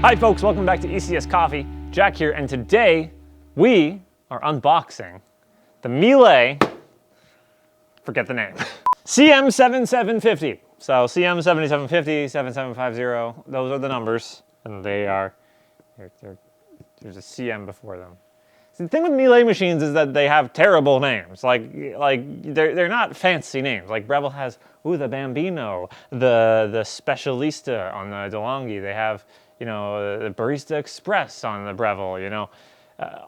Hi folks, welcome back to ECS Coffee. Jack here, and today we are unboxing the Miele, forget the name, CM7750. So CM7750, 7750, those are the numbers, and they are, there's a CM before them. See, the thing with Miele machines is that they have terrible names. Like they're not fancy names. Like Breville has, the Bambino, the Specialista on the DeLonghi. They have, you know, the Barista Express on the Breville, you know,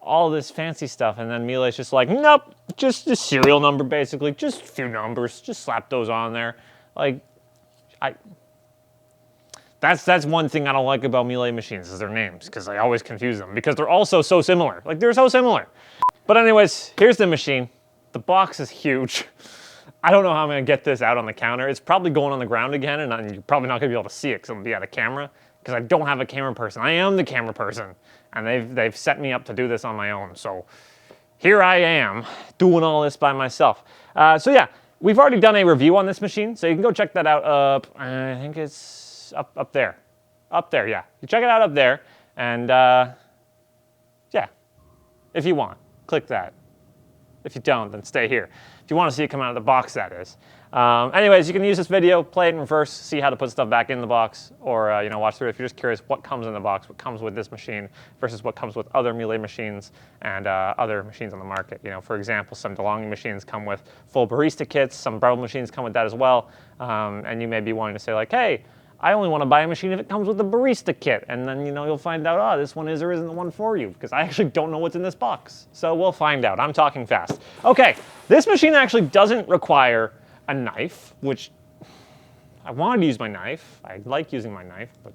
all this fancy stuff. And then Miele's just like, nope, just a serial number basically, just a few numbers, just slap those on there. Like, that's one thing I don't like about Miele machines is their names, because I always confuse them because they're also so similar. Like, they're so similar. But anyways, here's the machine. The box is huge. I don't know how I'm gonna get this out on the counter. It's probably going on the ground again, and you're probably not gonna be able to see it because I'm gonna be out of camera, because I don't have a camera person. I am the camera person, and they've set me up to do this on my own. So here I am doing all this by myself. So yeah, we've already done a review on this machine, so you can go check that out up, I think it's up there. Up there, yeah. You check it out up there, and yeah, if you want, click that. If you don't, then stay here. If you want to see it come out of the box, that is. Anyways, you can use this video, play it in reverse, see how to put stuff back in the box, or you know, watch through it if you're just curious what comes in the box, what comes with this machine versus what comes with other Miele machines and other machines on the market. You know, for example, some DeLonghi machines come with full barista kits, some Breville machines come with that as well, and you may be wanting to say like, hey, I only want to buy a machine if it comes with a barista kit, and then, you know, you'll find out, oh, this one is or isn't the one for you, because I actually don't know what's in this box. So we'll find out. I'm talking fast. Okay, this machine actually doesn't require a knife, which I wanted to use my knife. I like using my knife, but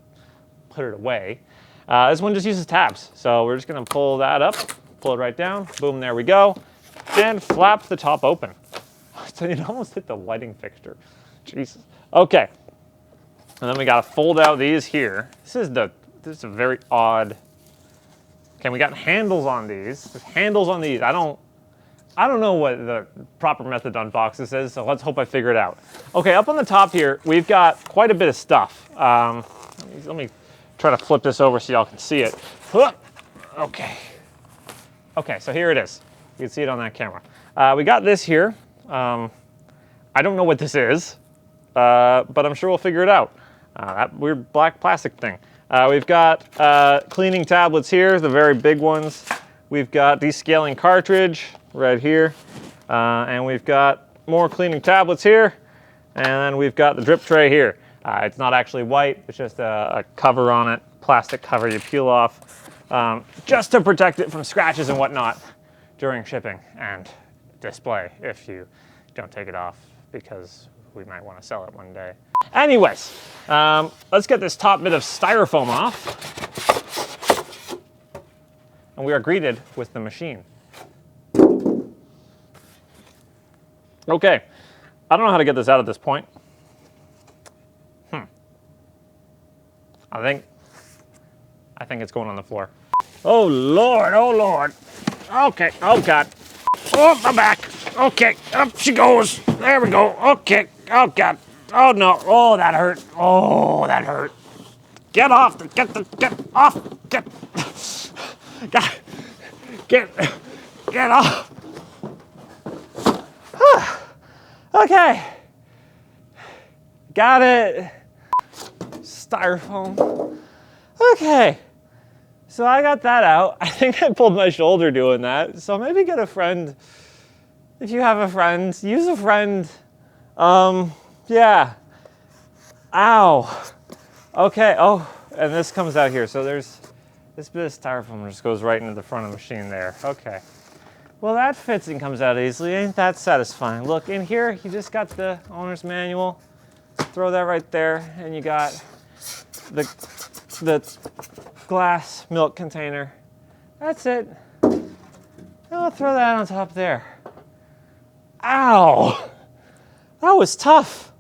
put it away. This one just uses tabs. So we're just gonna pull that up, pull it right down, boom, there we go, and flap the top open. So it almost hit the lighting fixture. Jesus. Okay. And then we gotta fold out these here. This is a very odd. Okay, we got handles on these. There's handles on these. I don't know what the proper method to unbox this is, so let's hope I figure it out. Okay, up on the top here, we've got quite a bit of stuff. Let me try to flip this over so y'all can see it. Okay. Okay, so here it is. You can see it on that camera. We got this here. I don't know what this is, but I'm sure we'll figure it out. That weird black plastic thing. We've got cleaning tablets here, the very big ones. We've got descaling cartridge right here. And we've got more cleaning tablets here. And then we've got the drip tray here. It's not actually white, it's just a cover on it, plastic cover you peel off, just to protect it from scratches and whatnot during shipping and display if you don't take it off, because we might want to sell it one day. Anyways, let's get this top bit of styrofoam off. And we are greeted with the machine. Okay, I don't know how to get this out at this point. I think it's going on the floor. Oh Lord, oh Lord. Okay, oh God. Oh, my back. Okay, up she goes. There we go. Okay, oh God. Oh no, oh that hurt. Oh, that hurt. Get off, get off, get off. Okay, got it. Styrofoam. Okay, so I got that out. I think I pulled my shoulder doing that, so maybe get a friend. If you have a friend, use a friend. Yeah. Ow. Okay, oh, and this comes out here. So there's this bit of styrofoam just goes right into the front of the machine there. Okay. Well, that fits and comes out easily. Ain't that satisfying? Look, in here, you just got the owner's manual. Throw that right there, and you got the glass milk container. That's it. And I'll throw that on top there. Ow. That was tough.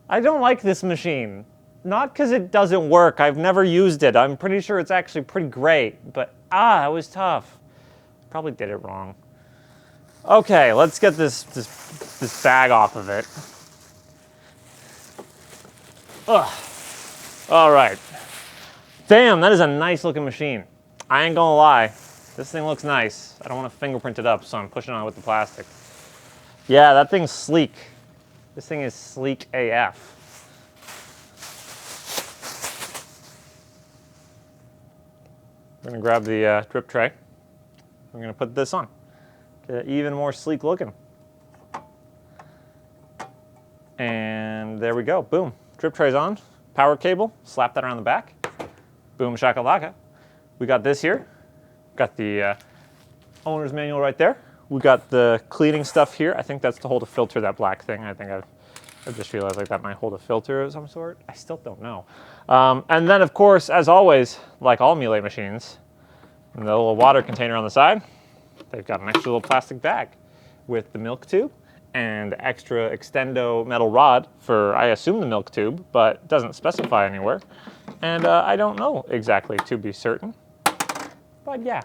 I don't like this machine. Not because it doesn't work. I've never used it. I'm pretty sure it's actually pretty great. But it was tough. Probably did it wrong. Okay, let's get this bag off of it. Ugh. All right. Damn, that is a nice looking machine. I ain't gonna lie. This thing looks nice. I don't want to fingerprint it up, so I'm pushing on it with the plastic. Yeah, that thing's sleek. This thing is sleek AF. We're gonna grab the drip tray. We're gonna put this on. Get it even more sleek looking. And there we go, boom. Drip tray's on, power cable, slap that around the back. Boom shakalaka. We got this here. Got the owner's manual right there. We got the cleaning stuff here. I think that's to hold a filter, that black thing. I think I just realized like that might hold a filter of some sort. I still don't know. And then of course, as always, like all Miele machines, the little water container on the side, they've got an extra little plastic bag with the milk tube and extra extendo metal rod for, I assume, the milk tube, but it doesn't specify anywhere. And I don't know exactly to be certain, but yeah.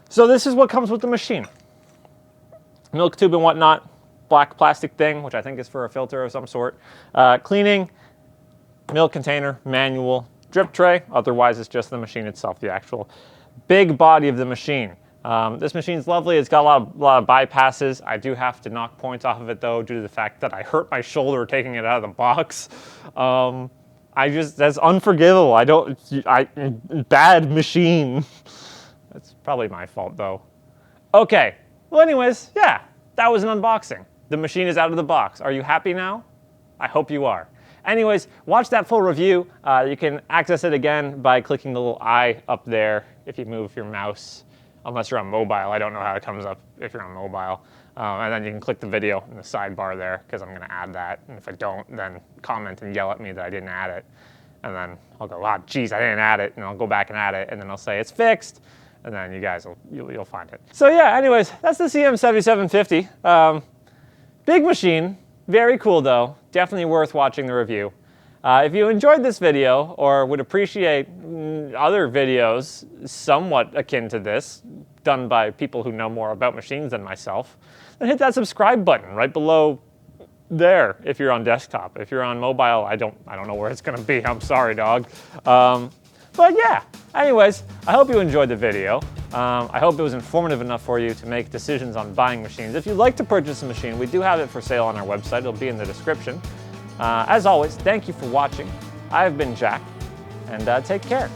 So this is what comes with the machine. Milk tube and whatnot, black plastic thing, which I think is for a filter of some sort. Cleaning, milk container, manual, drip tray, otherwise it's just the machine itself, the actual big body of the machine. This machine's lovely. It's got a lot of bypasses. I do have to knock points off of it though, due to the fact that I hurt my shoulder taking it out of the box. That's unforgivable. Bad machine. That's probably my fault though. Okay, well anyways, yeah, that was an unboxing. The machine is out of the box. Are you happy now? I hope you are. Anyways, watch that full review. You can access it again by clicking the little eye up there if you move your mouse. Unless you're on mobile, I don't know how it comes up if you're on mobile. And then you can click the video in the sidebar there, because I'm going to add that. And if I don't, then comment and yell at me that I didn't add it. And then I'll go, ah, geez, I didn't add it. And I'll go back and add it. And then I'll say it's fixed. And then you guys, you'll find it. So yeah, anyways, that's the CM7750. Big machine. Very cool though. Definitely worth watching the review. If you enjoyed this video or would appreciate other videos somewhat akin to this, done by people who know more about machines than myself, then hit that subscribe button right below there if you're on desktop. If you're on mobile, I don't know where it's gonna be. I'm sorry, dog. But yeah, anyways, I hope you enjoyed the video. I hope it was informative enough for you to make decisions on buying machines. If you'd like to purchase a machine, we do have it for sale on our website. It'll be in the description. As always, thank you for watching. I've been Jack, and take care.